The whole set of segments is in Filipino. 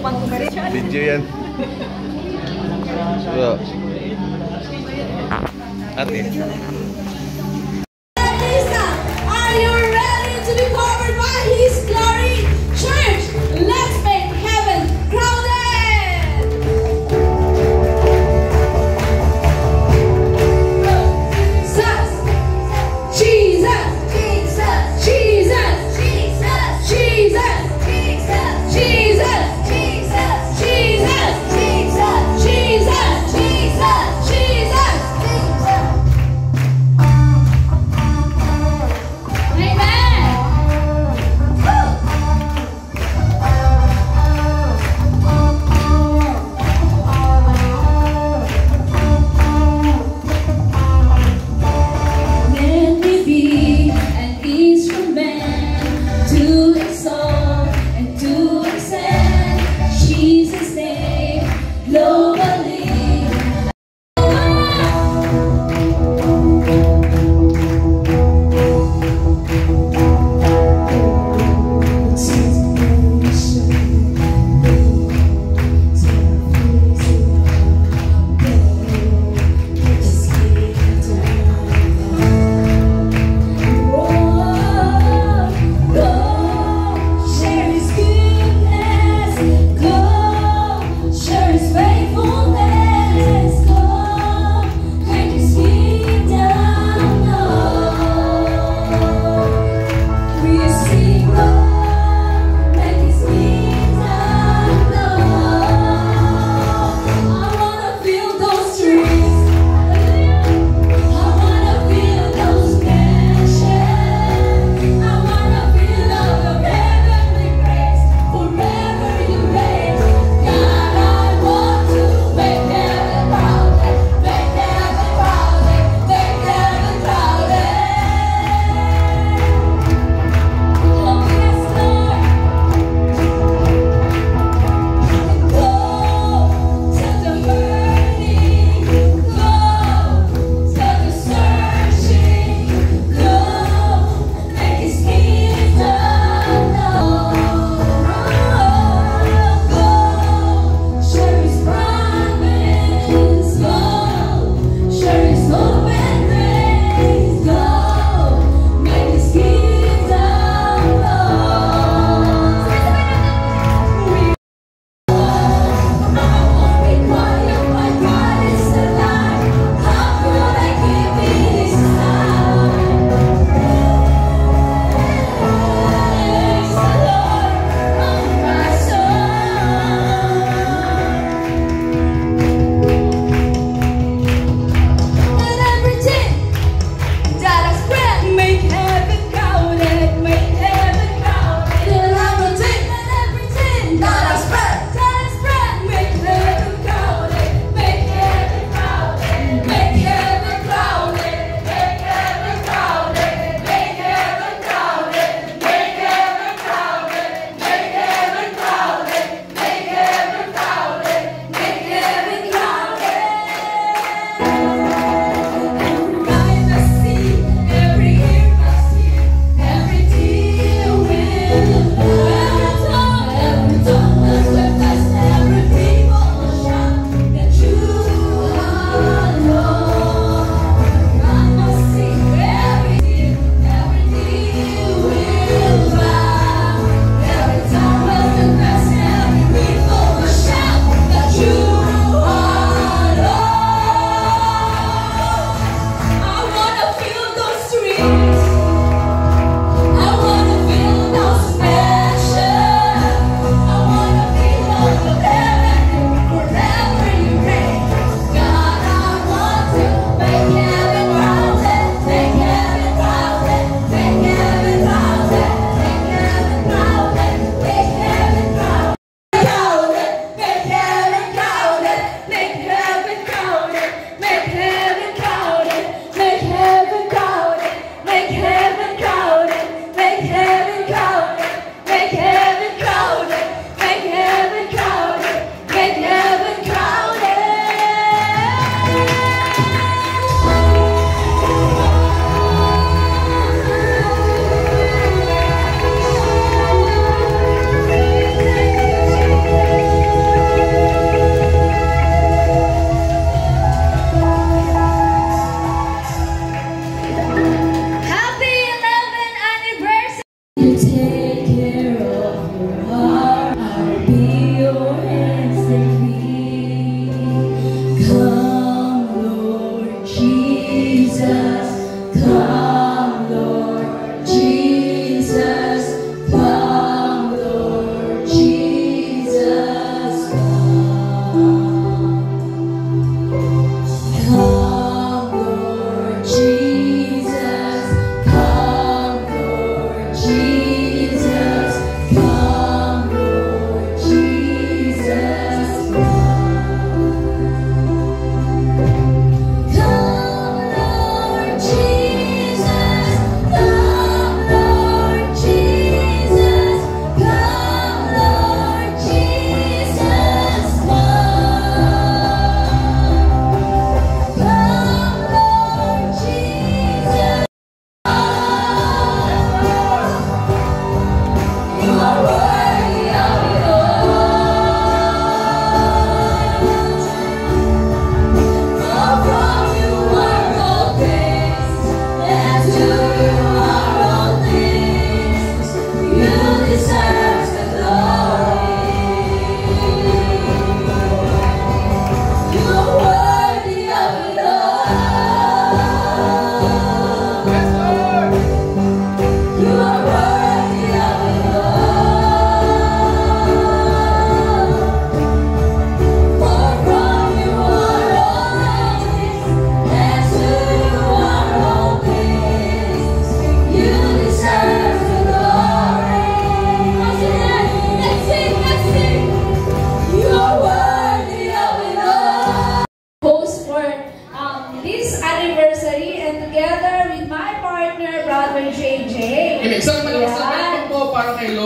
Video yan. So, ate. Are you ready to be covered by His glory? Church, let's make heaven crowded! Jesus! Jesus! Jesus! Jesus! Jesus! Jesus! Jesus! Jesus! Jesus! Jesus! Jesus! Jesus!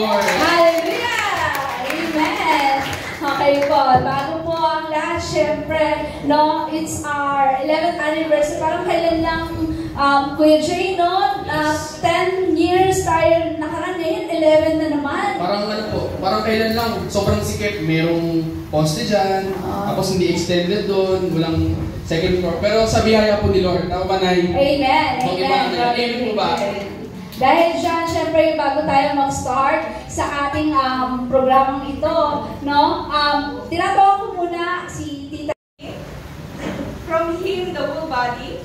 Lord. Hallelujah! Amen! Okay po, bago po ang lahat, syempre, no, it's our 11th anniversary. Parang kailan lang, Kuya Jay, no? 10 years tayo nakaraan, ngayon 11 na naman. Parang ano po, parang kailan lang, sobrang sikip, merong poste dyan, tapos hindi extended doon, walang second floor. Pero sa biyaya po ni Lord, tama ba, Nay? Amen! Amen po ba? Dahil dyan, syempre, bago tayo mag-start sa ating programang ito, no? Tinatawag ko muna si Tita. From him, the whole body,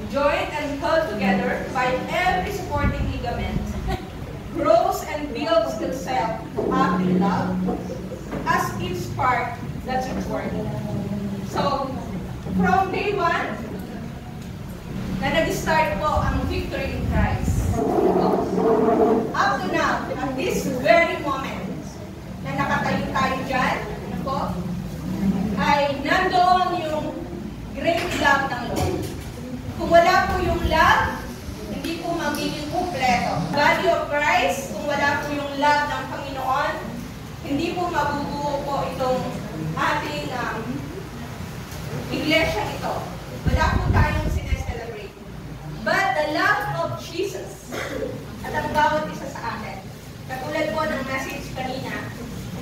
joined and held together by every supporting ligament, grows and builds itself up in love as each part that's important. So, from day one, na nag-start po ang victory in Christ. Up to now, at this very moment, na nakatayo tayo dyan, ano po, ay nandoon yung great love ng Lord. Kung wala po yung love, hindi po magiging kumpleto. Body of Christ, kung wala po yung love ng Panginoon, hindi po mabubuo po itong ating iglesia ito. Wala po tayong sineselebrate. But the love of Jesus at ang bawat isa sa atin. Katulad po ng message kanina,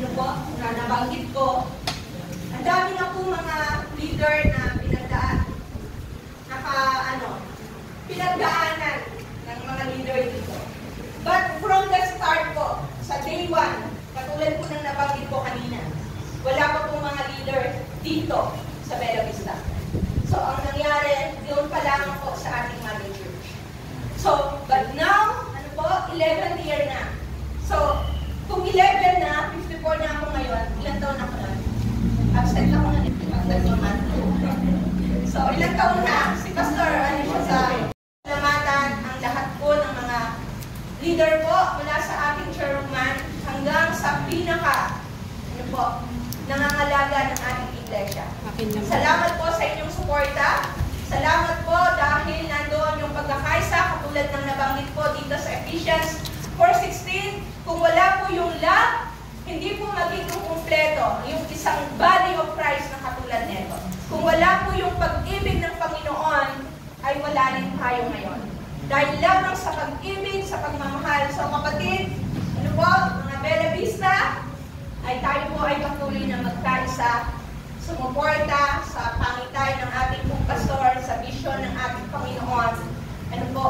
ano po, na nabanggit ko, ang dami na po mga leader na pinagdaanan ng mga leader dito. But from the start po, sa day one, katulad po ng nabanggit ko kanina, wala pa po mga leader dito sa Bella Vista. So, ang nangyari, yun pa lang po sa ating mother church. So, but now, ano po, 11th year na. So, kung 11 na, 54 na ako ngayon, ilang taon ako na? Absent ako na nito. So, ilang taon na, si Pastor, ano siya sa salamatan ang lahat po ng mga leader po, mula sa ating chairman hanggang sa pinaka, ano po, nangangalaga ng ating iglesia. Salamat po sa inyong suporta. Salamat po dahil nandoon yung pagkakaisa, katulad ng nabanggit po dito sa Ephesians 4:16. Kung wala po yung love, hindi po magiging kumpleto yung isang body of Christ na katulad nito. Kung wala po yung pag-ibig ng Panginoon, ay wala rin tayo ngayon. Dahil lamang sa pag-ibig, sa pagmamahal. So kapatid, ano po, mga Bella Vista, ay tayo po ay patuloy na magkaisa, sumuporta sa pangitay ng ating pong pastor, sa vision ng ating Panginoon. Ano po,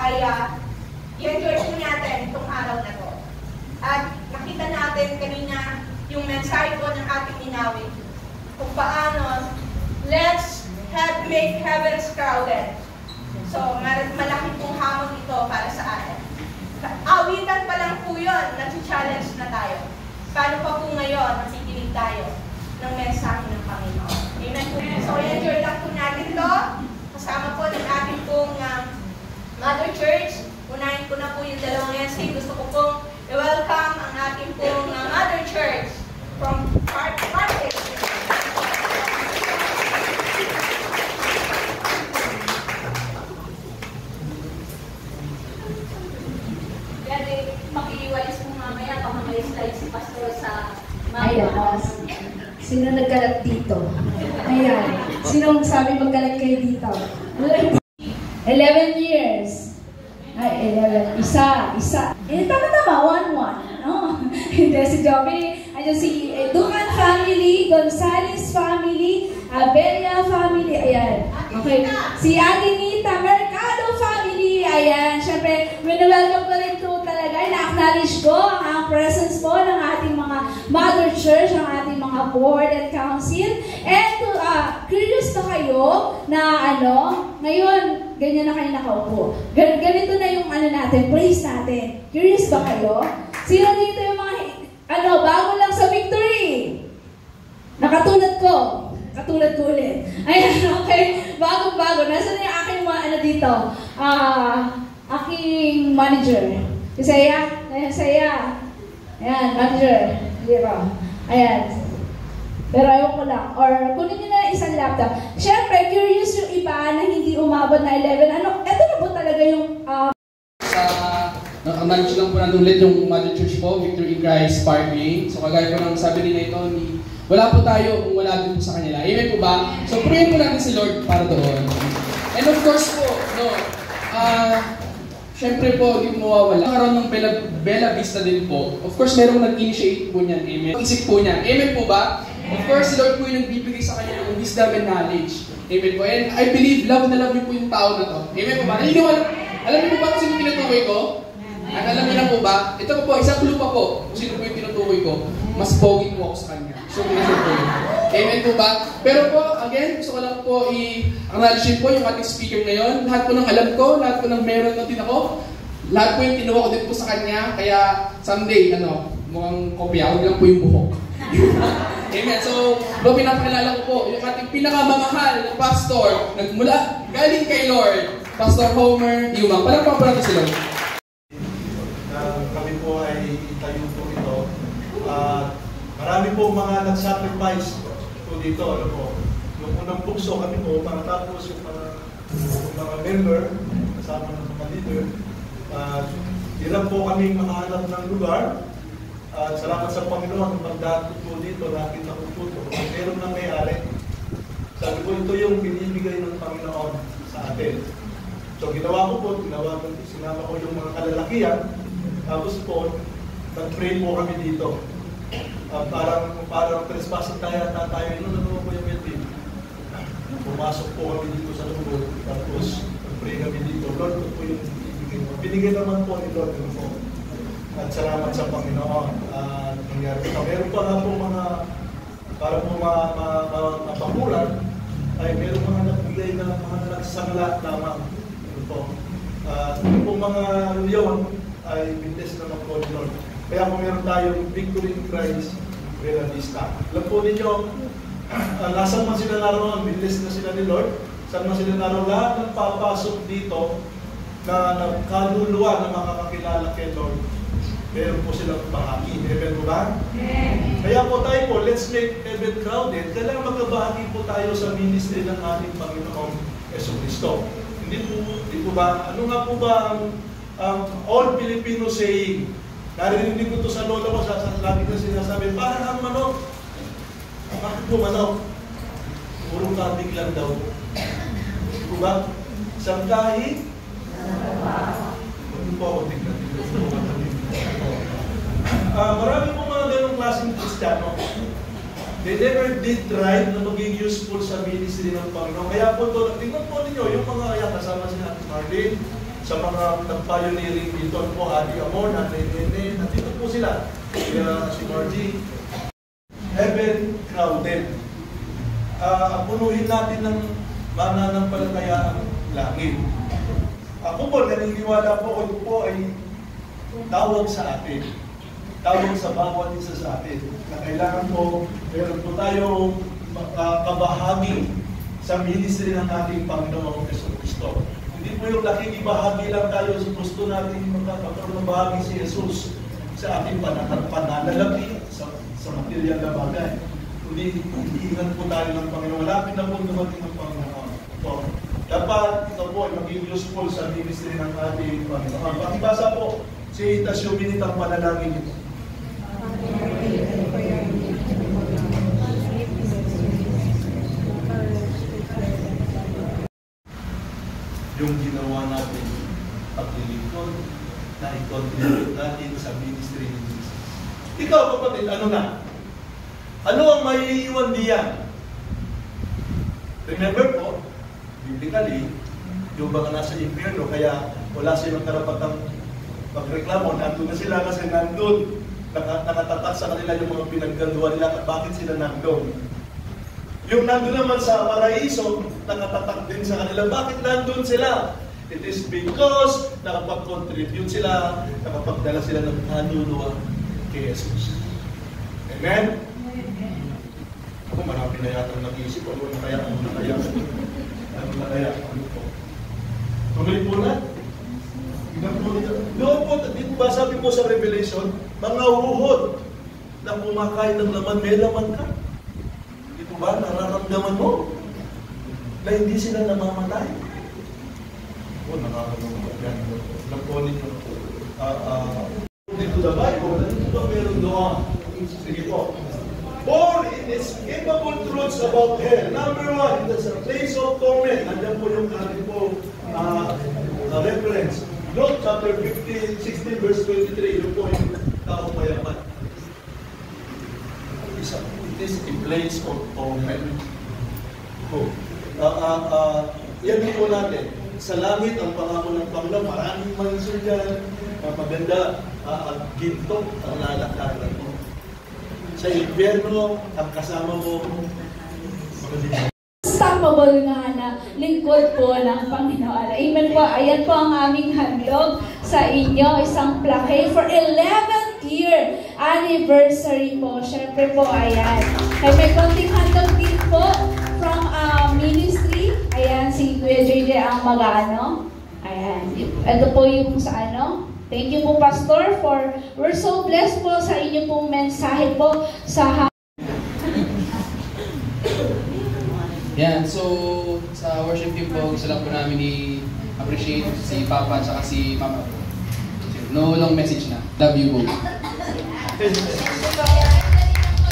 ay i-enjoy po natin itong araw na to. At nakita natin kanina yung mensahe po ng ating inawit kung paano let's make heavens crowded. So, malaki pong hamon ito para sa atin. Awitan pa lang po yun, nag-challenge na tayo. Paano pa po ngayon, nakikinig tayo ng mensahe ng Panginoon. Amen po. So, enjoy lang po natin ito. Kasama po ng ating pong Mother Church. Unahin ko na po yung dalawang yan. Gusto ko pong i-welcome ang ating pong Mother Church from Park. Makiiwalis mo mamaya baka may slide si Pastor sa Ayan. Sino nagkalat dito? Ayan. Sino sabi magkalat kayo dito? 11 years. Ay, 11. Isa. Tama. 1-1. No? Hindi, si Joby. Ayun, si Ducan family, Gonzales family, Abella family. Ayan. Okay. Si Ate Nita, Mercado family. Ayan. Siyempre, welcome ko rin to talaga. Na-acknowledge ko ang presence po ng ating mga mother church, ang ating mga board and council. And curious na kayo na ngayon, ganyan na kayo nakaupo. Ganito na yung natin, praise natin. Curious ba kayo? Sino dito yung mga, bago lang sa victory? Nakatulad ko. Katulad ko ulit. Ayan, okay. Bago. Nasaan yung aking dito? Aking manager. Saya. Ayan, manager. Di ba? Ayan. Pero ayaw ko lang. Or kunin nyo na isang laptop. Siyempre, curious yung iba na hindi umabot na 11. Ito na po talaga yung... acknowledge lang po natin ulit yung Mother Church po, Victory in Christ Park Lane. So kagaya po ng sabi nila ito, wala po tayo kung wala din po sa kanila. Amen po ba? So pray po natin si Lord para doon. And of course po, syempre po, hindi mo mawawala. Karoon ng Bella Vista din po. Of course, merong nag-initiate po niyan. Amen. Isip po niyan. Amen po ba? Of course, si Lord po yung nagbibigay sa kanya ng wisdom and knowledge. Amen po. And I believe, love na love niyo po yung tao na to. Amen po ba? Alam niyo po ba kung sino tinutukoy ko? At alam niyo na po ba? Ito po, isang clue pa po kung sino po yung tinutukoy ko. Mas pogi po ako sa kanya. So, tinutukoy po yun. Amen po ba? Pero po, again, gusto ko lang po i-acknowledge po yung ating speaker ngayon. Lahat po ng alam ko, lahat po ng meron na din ako, lahat po yung tinuwa ko din po sa kanya. Kaya someday, mukhang kopya, huwag lang po yung buhok. Amen. So, pinapakilala ko po yung ating pinakamamahal na pastor, nagmula, galing kay Lord, Pastor Homer Yumang. Palagpakan po natin si Lord. Kami po ay itayo po ito. Marami po mga nag-sacrifice po dito. Ano po? Yung unang bukso kami po, tapos yung mga member, kasama ng mga leader, hirap po kami makahanap ng lugar. Salamat sa Panginoon, pagdato po dito, nakita ko po ito. Meron na may-ari. Sabi ko, ito yung binibigay ng Panginoon sa atin. So ginawa ko po, sinama ko yung mga kalalakihan. Tapos po, nag-pray po kami dito. Parang trespassing tayo, ano po yung meeting. Pumasok po kami dito sa loob. Tapos, nag-pray kami dito. Lord, ito po yung binibigay mo. Binigay naman po ni Lord yun po. At salamat sa Panginoon. Nangyari ito. Meron pa nga po para po mapakulan, ay meron mga nagbigay na mga nagsangla lamang. Ito po. Ito po mga yun ay witness naman po ni Lord. Kaya kung meron tayong Victory in Christ, Bella Vista. Alam po ninyo, nasan man sila naroon, witness na sila ni Lord, saan man sila naroon, lahat ng papasok dito na kaluluwa na makakakilala kay Lord, meron po silang bahagi. Amen po ba? Kaya po tayo po, let's make heaven crowded. Kailangan magkabahagi po tayo sa ministry ng ating Panginoong Jesucristo. Hindi po ba? Ano nga po ba ang all Filipino saying? Narinig ko ito sa lola ko, lagi na sinasabi, parang ang manok. Bakit po manok? Puro kabig lang daw. Hindi po ba? Isang kahit? Ano po ako tignan? Marami po mga ganong klaseng Kristiyano. They never did right na maging useful sa ministry ng Panginoon. Kaya po ito, tingnan po ninyo, yung mga kasama si Ate Marlene, sa mga nag-pioneering dito po, Adi Amor, Ate Nene, nandito po sila. Kaya si Margie. Heaven crowded. Punuhin natin ng mananampalatayaang langit. Ako po, naniniwala po, ito po ay tawag sa atin. Tawag sa bawat isa sa atin. Na kailangan po, meron po tayong kabahagi sa ministry ng ating Panginoong Jesucristo. Hindi po yung laking ibahagi lang tayo sa gusto natin magkakaroon ng bahagi si Jesus sa ating pananalapi sa material na bagay. Kundi hihingan po tayo ng Panginoon. Malapit na po dumating ng Panginoon. So, dapat ito po ay maging useful sa ministry ng ating Panginoon. Pakibasa po si Itasyo Minitang panalangin ito. Yung ginawa natin paglilingkod na i-contribute natin sa ministry ni Jesus. Ikaw kapatid, ano na? Ano ang maiiwan diyan? Remember po, biblically, yung mga nasa impyerno, kaya wala silang karapatang magreklamo, nandun na sila kasi nandun, nakatatak sa kanila yung mga pinagganduan nila at bakit sila nandun. Yung nandun naman sa paraiso, nakatatak din sa kanila. Bakit nandun sila? It is because nakapag-contribute sila, nakapagdala sila ng kaluluwa kay Jesus. Amen? Ako marami na yata nag-iisip. Ano na kaya? Ano na kaya? Ano na kaya? Ano po? Tuloy po na? Doon po, di ba sabi po sa Revelation, mga uhod na kumakain ng laman, may laman ka. Ba, nararamdaman mo na hindi sila namamatay. O, nakakalungkot yan. Alam po ninyo, dito the Bible, nandito ba meron doon? Sige po. For it is capable truths about hell. Number one, it is a place of torment. Andiyan po yung ating po reference. Luke chapter 16 verse 23. Yun po yung taong mayaman. It is a place of torment. Yan po natin. Sa langit, ang pangako ng Panginoon, maraming mansyon dyan, maganda, ginto ang lalakaran mo. Sa impyerno, ang kasama mo, unstoppable nga na lingkod po ng Panginoon. Amen po. Ayan po ang aming handog sa inyo. Isang plaque for 11th year anniversary po. Siyempre po, ayan. Ay may konting handog din po from ministry. Ayan, si Kuya JJ ang mag-ano. Ayan. Ito po yung sa ano. Thank you po, Pastor, for we're so blessed po sa inyo pong mensahe po sa Yan, so sa worship team po, gusto lang po namin i-appreciate si Papa at saka si Mama. No long message na. Love you both.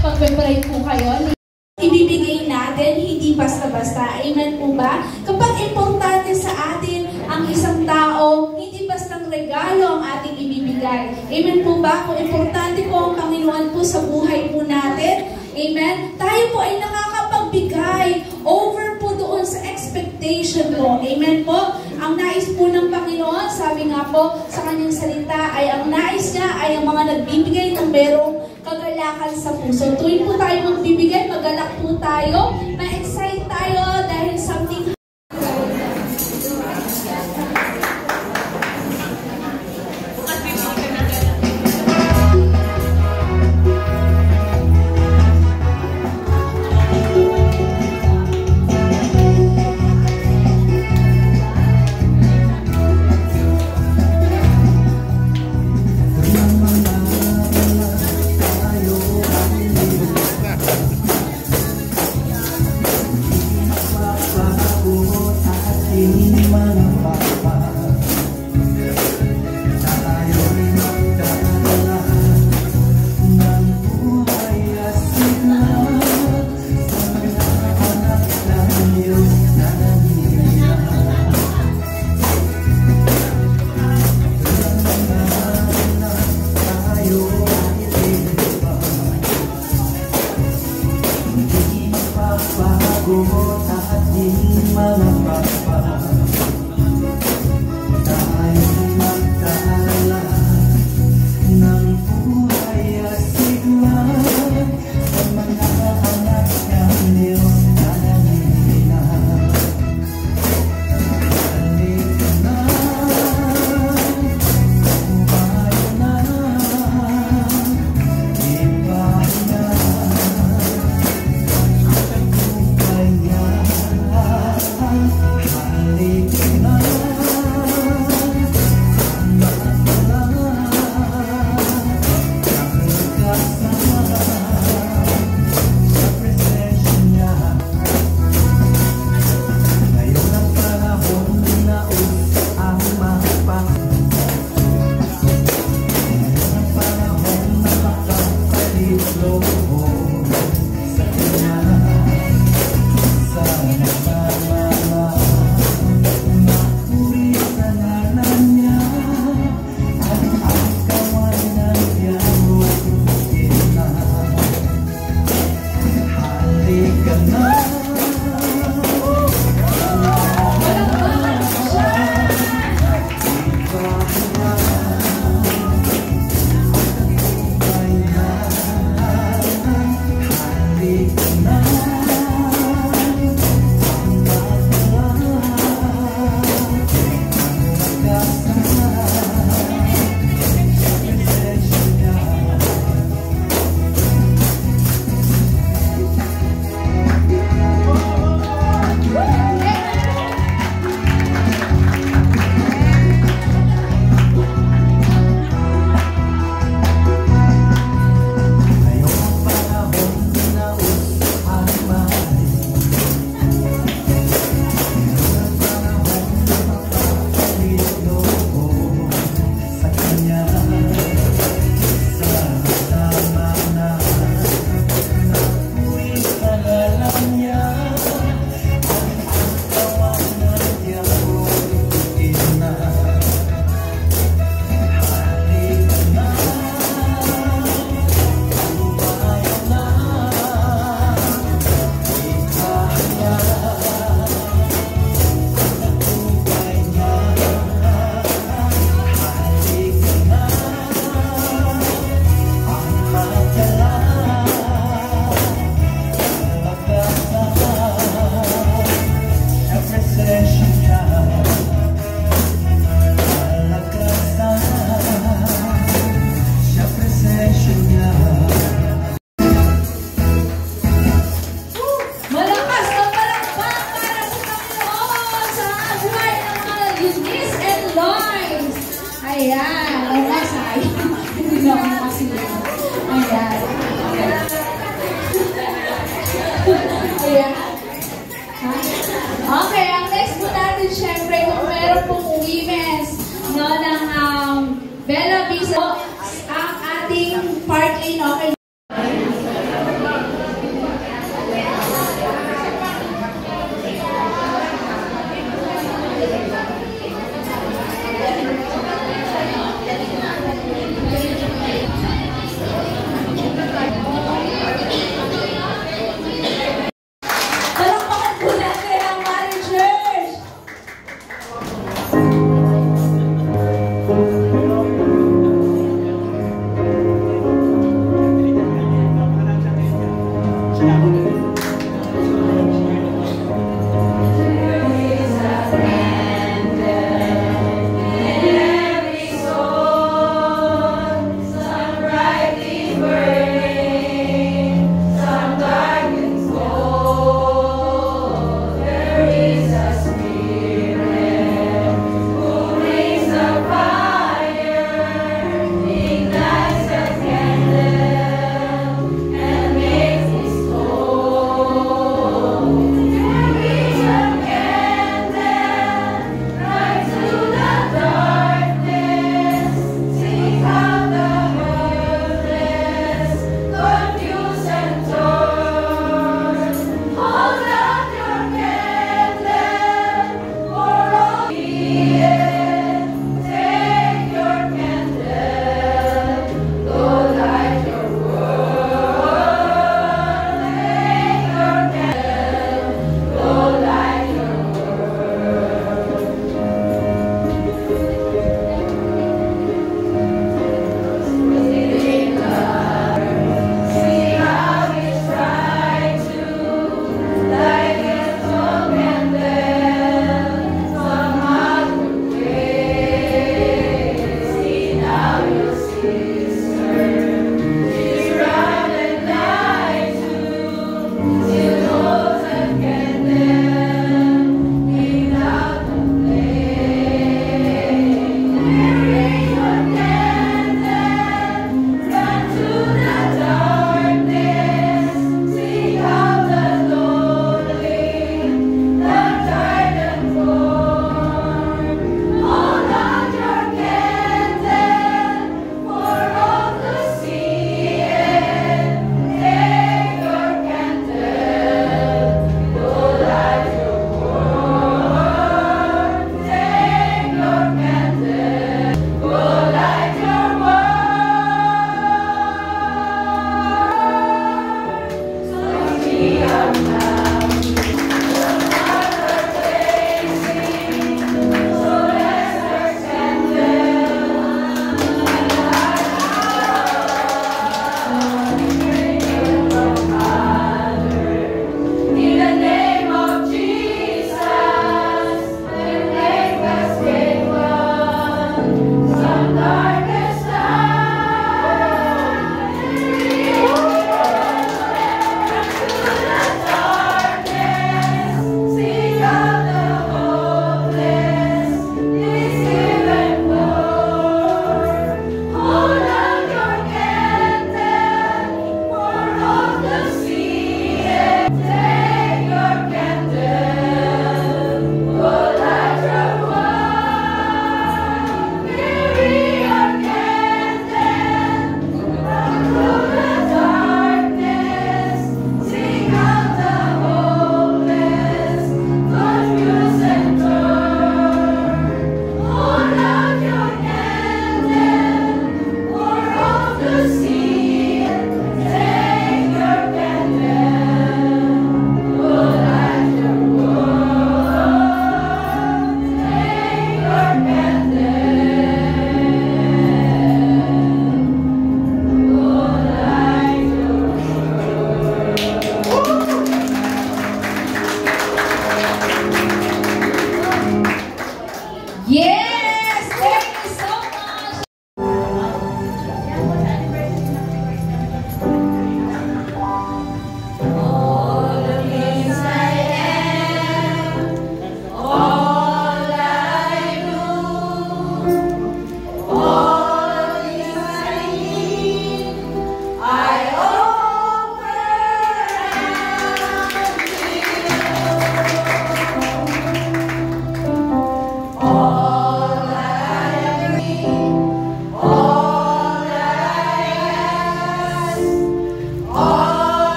pag-pray po kayo. Ibibigay natin, hindi basta-basta. Amen po ba? Kapag importante sa atin ang isang tao, hindi bastang regalo ang ating ibibigay. Amen po ba? Kung importante po ang Panginoon po sa buhay po natin, amen, tayo po ay nakakapagbigay over po doon sa expectation po. Amen po? Ang nais po ng Panginoon, sabi nga po sa kanyang salita, ay ang nais niya ay ang mga nagbibigay ng merong kagalakan sa puso. Tuwing po tayo magbibigay, magalak po tayo, ma-excite tayo dahil something Bye. Ayan. Ayan. Ha? Okay, ang next po natin, syempre, kung meron pong women's, no, ng Bella Vista, ang ating part A, okay? Palakpakan po natin ang managers!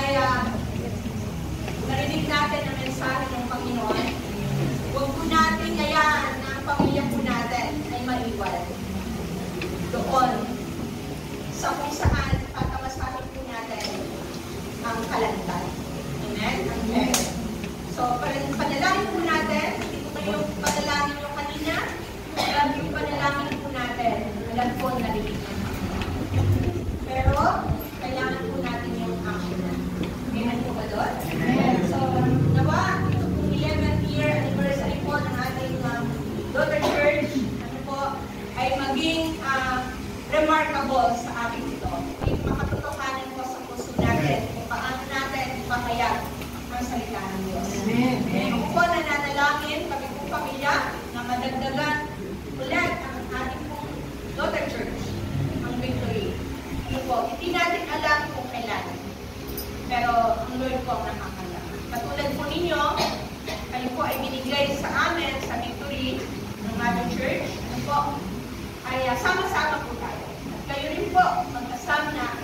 Kaya, narinig natin ang mensahe ng Panginoon. Huwag po natin hayaan na ang pamilya po natin ay maiwan doon sa kung saan patamasahin po natin ang kalantan. Amen? Amen. So, panalangin po natin, hindi po kayo panalangin nyo kanina, alam yung panalangin po natin, alam po narinig. Pero, kailangan po natin yung action na. Amen po ba doon? Amen. So, nawa, ito pong 11th year anniversary po ng ating daughter church, ay maging remarkable sa ating ito. Makatotohanan po sa puso natin kung paano natin ipahayag ang salita ng Diyos. Amen. Kung po nananalangin, kami pong pamilya, na madagdagan ulit ang ating pong daughter church, ang victory. Ano po, hindi natin alam kung kailan. Pero ang Lord po ang nakakala. Katulad po ninyo, kayo po ay binigay sa amin sa victory ng ating church. Ano po, ay sama-sama po tayo. At kayo rin po, magkasama na